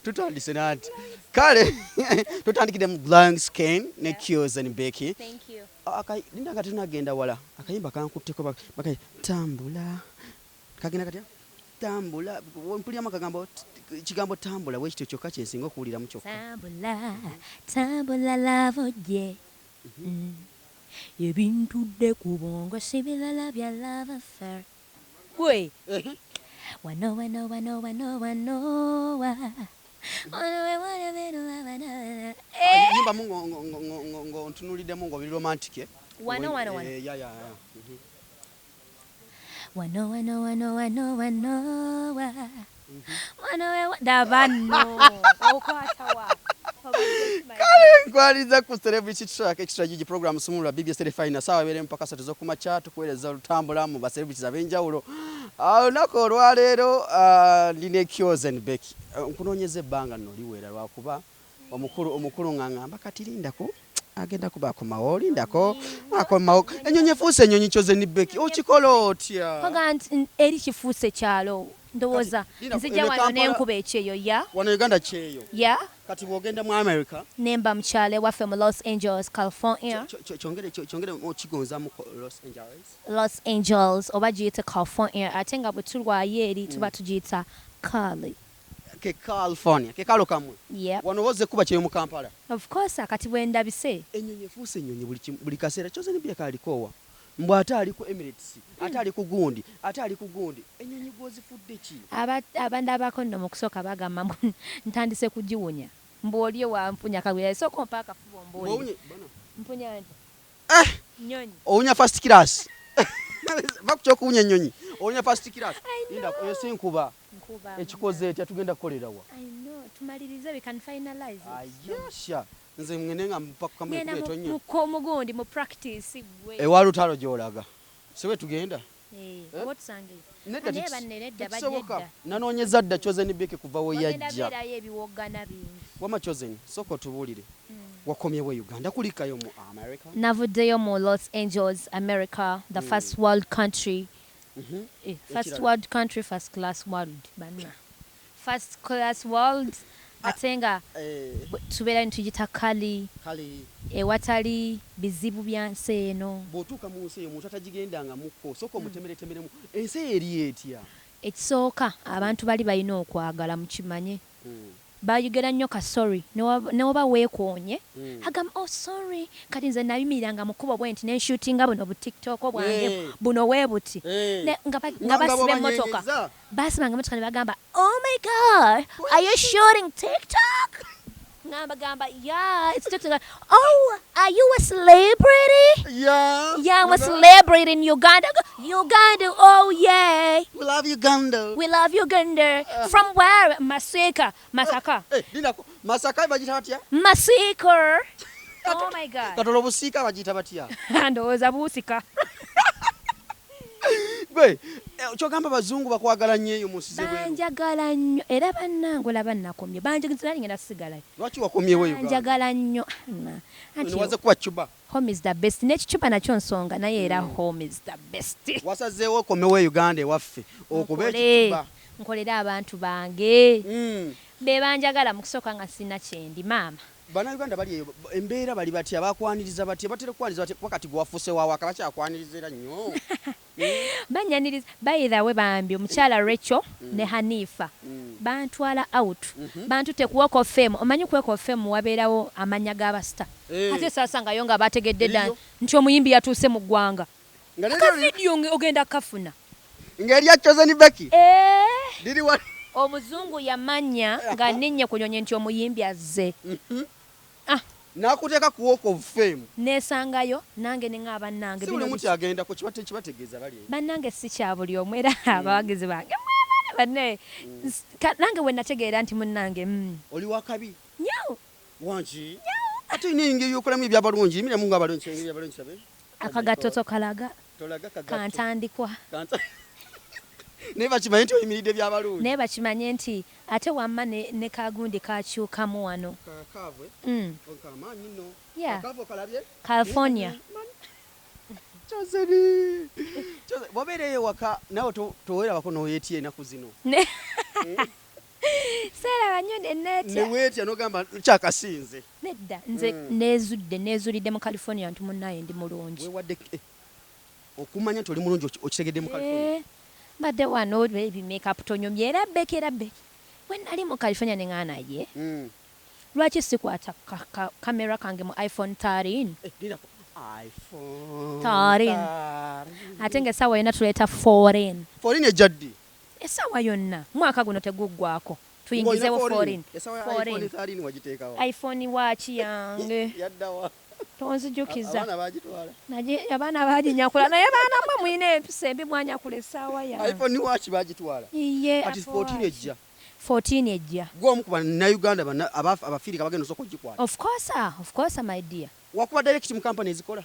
tutandise nati kale tutandikire mu blank scan ne Cures and Becky. Thank you. Linda nga tunagenda wala akayimba kankutteko bakay tambula kagenda katya tambula mpulira makagambo kigambo tambula wekityo kyokka kyensinga okuwuliramu kyokka tambula lavo je ebintudde ku bongo sibirala bya lava fair we wano yimba ngo ntunuliddemu ngo biri romantic wano ya dabano okwatawa nkwaliza ku celebrity track extra gigi program sumula BBS Telefina sawa bere mpaka satu zo kuma chat kueleza lutambula mu ba celebrities abenjawulo nako olwaleero line Cures and Becky nkunonyeze ebbanga nno liwera lwakuba omukulu ngangamba kati lindako agenda kubako mawoli ndako ako mawo enyonyi efuuse enyonyi Cures and Becky okikola otya koga eri kifuuse kyalo ndowooza nzija wano n'enkuba ekyeyo ya wano Uganda kyeyo ya kati bwogenda mu America nemba mukyale waffe mu Los Angeles California kyongere okigonza mu Los Angeles oba giyita California ate nga bwe tulwayo eri tuba tugiyita Cali ke California ke kalo kamwe wano woze kuba kyeyo mu Kampala of course akati bwendabise enyonyi efuuse enyonyi buli kaseera Cures and Becky alikowa mbw ate ali ku Emirates ate ali ku gundi enyonyi gwozifudde ki abantu abako nno mu kusooka bagamba ntandise kugiwunya mbwolye wampunya kagwe sooka ompa akafuba omboolye mpunya nti nyonyi owunya first class bakukyokuwunya ennyonyi owunya first class inda eyo si nkuba ekikoze etya tugenda kukolera wa tumalirize we can finalize yasha nze ngene nga mpaka mu etonyo mugundi mu practice gwe ewalutalo gyolaga sewe tugenda what sange nedda nanoonyeza dda Cures and Becky kuva we yajja ebiwogana bingi wama Cures soko tubulire wakomyewo Uganda kulikayo mu America navuddeyo mu Los Angeles America the first world country first world country first class world banna first class world atenga tubeera ntugita kali ewatali bizibu bya nsi eno bw'otuuka mu nsi eyo omuntu atagigendanga mukko sooka omutemeretemeremu ensi eri etya ekisooka abantu bali balina okwagala mukimanye bayogera nnyo ka sorry ne oba weekoonye agamba oh sorry kati nze nabimiranga mu kkubo bwe nti nenshutinga buno bu TikTok bwange buno weebuti nga basiba emmotoka basibanga emmotoka ne bagamba oh my god are you shooting TikTok gamba yeah it's TikTok oh are you a celebrity yeah I'm a celebrity in Uganda oh yeah we love Uganda from where Masaka Masaka bagita batya Masika oh my god katolo busika bagita batya ndowooza busika gwe kyogamba bazungu bakwagala nnyo eyo musize bwe banjagala nnyo era bannange laba nakomye banjagala ngenda sigalayo lwaki wakomyewo Uganda banjagala nnyo waze kuba Cuba home is the best n'ekicupa nakyo nsonga naye era home is the best wasazeewo okomewo Uganda ewaffe okuba ekicuba nkolera abantu bange be banjagala mu kusooka nga sina kyendi maama Bannayuganda bali eyo embeera bali batya bakwaniriza batya batera kwaniriza batya wakati gwafuuse waawa akabakyakwaniriza era nnyo banyaniriza bayirawe bambi omukyala Rachel ne Hanifa bantwala out bantu tekuwako fame omanyi kweko fame wabeerawo amanya g'abasita ate saasangayo nga bategedde dda nti omuyimbi yatuuse mu ggwanga akavidiyo ogenda kafuna ng'erya Cures and Becky liri wali omuzungu yamanya nga nennye kunyonye nti omuyimbi azze nakuteeka ku walk of fame nesangayo nange nenga bannange bino muti agenda ku kibategeeza bali bannange si kya buli omu era abawagizi bange banne nange we nategeera nti munnange oli wakabi nyo wangi ate n'engeri y'okolamu ebyabalungi emiremu ng'abalungi engeri y'abalungi sabe akagatoto kalaga kantandikwa naye bakimanyi nti oyimiridde by'abalungi naye bakimanye nti ate wamma ne kagundi kakyukamu wano amaanyi nno California bw'obeera eyo ewaka nawe toweerabako n'oyeetya ennaku zino Sera banyone netya. Ne wetya nogamba kyakasinze. Nedda nze nezulidde mu California nti munnaye ndi mulungi. Wewadde okumanya nti oli mulungi okitegedde mu California. Badde wano baby makeup tonyomye era Becky. When nali mu California ne ngana ye. Lwaki sikwata kamera kange mu iPhone 13? iPhone 13. Ate ng'essaawa yonna tuleeta 14. 14 ejjaddi. Essaawa yonna mwaka guno teguggwako. Tuyingizeewo 14. iPhone 13 wagiteekawo. iPhone waaki yange. Yaddawa. Tonzijukiza. Abaana baagitwala. Abaana baaginyakula naye baana mmwe mulina empisa embi mwanyakula essaawa yange. iPhone waaki baagitwala. Iye. Kati 14 ejja. 14 ejja. Gwomu kuba na Uganda abafirika bagenda osoko gikwata. Of course my dear. Wakuba direct mu company ezikola.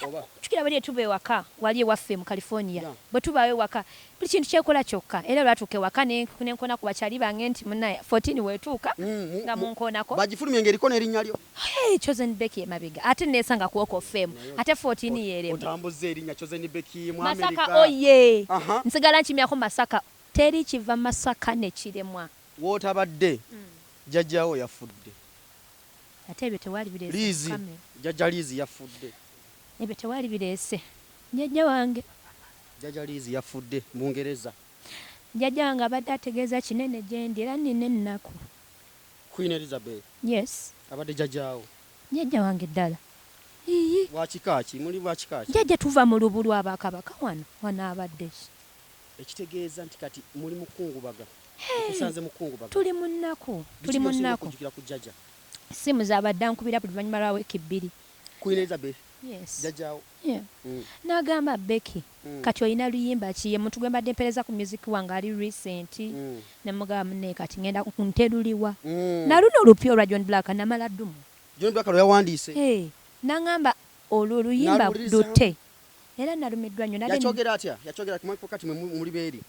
Oba. Chukira bali tuba ewaka wali ewaffe mu California. Bwe tuba ewaka buli kintu kyekola kyokka. Era lwatuuka ewaka nenkona ku bakyali bange nti munnaye 14 weetuuka nga munkonako. Bagifulumye ng'eriko n'erinnya lyo. Chosen Becky emabega. Ate neesanga ku Okufa FM. Ate 14 yeerema. Otambuzza erinnya Chosen Becky mu America. Masaka oye. Nsigala nkimyako Masaka. Teri kiva Masaka ne kiremwa. Wootabadde. Jjajjaawo yafudde. Ate ebyo tewali bireese. Lizi. Jjajja Lizi yafudde. Ebyo tewali bireese. Jjajja wange. Jjajja Lizi yafudde mu Bungereza. Jjajja wange abadde ategeeza kinene gye ndi era nnina ennaku. Queen Elizabeth. Yes. Abadde jjajjaawo. Jjajja wange ddala. Bwakikaaki muli bwakikaaki. Jjajja tuva mu lubu lw'Abakabaka wano abadde. Ekitegeeza nti kati muli mukungubaga. Kusanze mukungubaga. Tuli mu nnaku. Tuli mu nnaku. Kujjukira ku jjajja. Simu zaabadde ankubira buli luvannyuma lwa wiiki 2. Queen Elizabeth. Yes. Jjajjaawo. Yeah. N'agamba Becky. Kati olina luyimba ki ye muntu gwe mbadde mpereza ku music wange ali recent. Ne mugamba munne kati ngenda kunteruliwa. Na luno olupya olwa John Black namala ddumu. John Black lwe yawandiise. N'agamba olwo luyimba lutte. Era nalumiddwa nnyo. Yakyogera atya? Yakyogera kati muli beeri.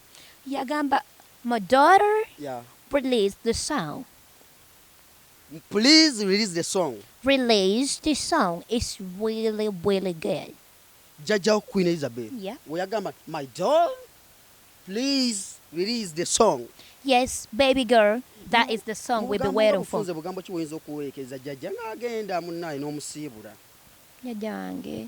Yagamba, my daughter, yeah, release the song. Please release the song. Release the song. It's really, really good. Jjajjaawo Queen Elizabeth. Yeah. We yagamba, my daughter, please release the song. Yes, baby girl, that is the song we've been waiting for. Bugambo ki buyinza okuwerekeza jjajja ng'agenda munnaye n'omusiibula. Jjajja wange.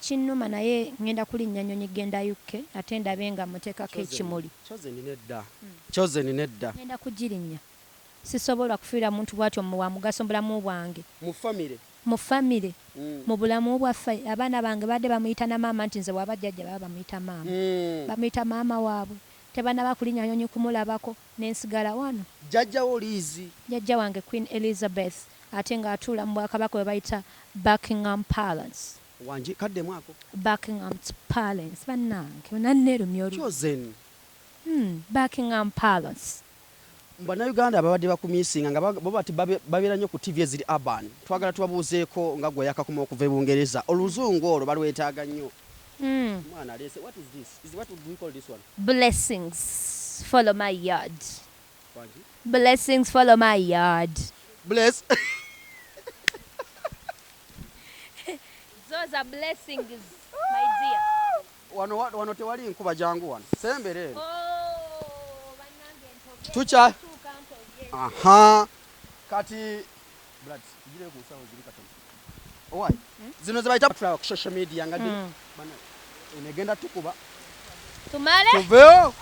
Kinnuma naye ngenda kulinnya nnyonyi genda yukke ate ndabe nga muteekako ekimuli. Chosen nedda. Ngenda kugirinnya. Sisobola kufiira muntu bw'atyo wa mugaso mu bulamu bwange. Mu famire. Mu bulamu bwaffe abaana bange badde bamuyita na maama nti nze waba jjajja baba bamuyita maama. Bamuyita maama waabwe. Tebanaba kulinnya nnyonyi kumulabako n'ensigala wano. Jjajjawo Lizi. Jjajja wange Queen Elizabeth ate ng'atuula mu Bwakabaka bwe bayita Buckingham Palace. Wanji kadde mwako. Buckingham Palace bannange onanneerumya olwo. Chosen. Buckingham Palace. Bannayuganda ababadde bakumiisinga nga bo bati babeera nnyo ku TV eziri urban. Twagala tubabuuzeeko nga gwe yakakoma okuva e Bungereza. Oluzungu olwo balwetaaga nnyo. Mwana alese, what is this? What would we call this one? Blessings follow my yard. Blessings follow my yard. Bless. Those are blessings, my dear. Wano tewali nkuba jangu wano. Sembere. Tucha. Aha. Kati Brad, gire ku sawo ziri katono. Owai. Zino zibayita ku social media ngadi. Bana. Enegenda tukuba. Tumale? Tuveo.